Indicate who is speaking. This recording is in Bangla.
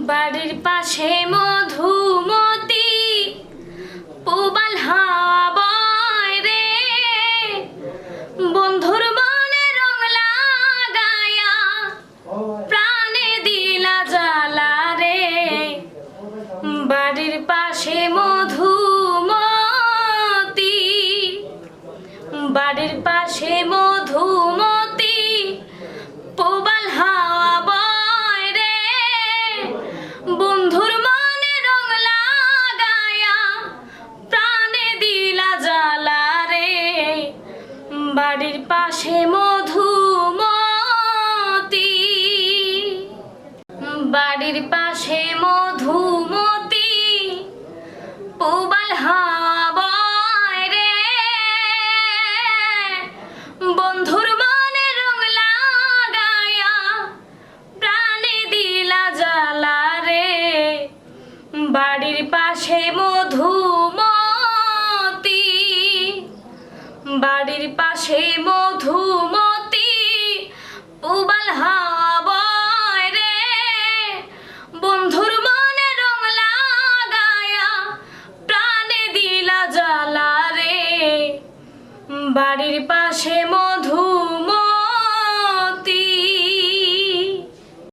Speaker 1: বাড়ির পাশে মধুমতি পুবাল হাওয়া বয় রে, বন্ধুর মনে রং লাগায়া প্রাণে দিলা জ্বালা রে। বাড়ির পাশে মধুমতি, বাড়ির পাশে মধুমতি পুবাল হাওয়া বয় রে, বন্ধুর মনে রং লাগায়া প্রাণে দিলা জ্বালা রে। বাড়ির পাশে মধুমতি, বাড়ির পাশে মধুমতি পুবাল হাওয়া বয় রে, বন্ধুর মনে রং লাগায়া প্রাণে দিলা জ্বালা রে। বাড়ির পাশে মধুমতি, বাড়ির পাশে মধুমতি পুবাল হাওয়া বয় রে, বন্ধুর মনে রং লাগায়া প্রাণে দিলা জ্বালা রে। বাড়ির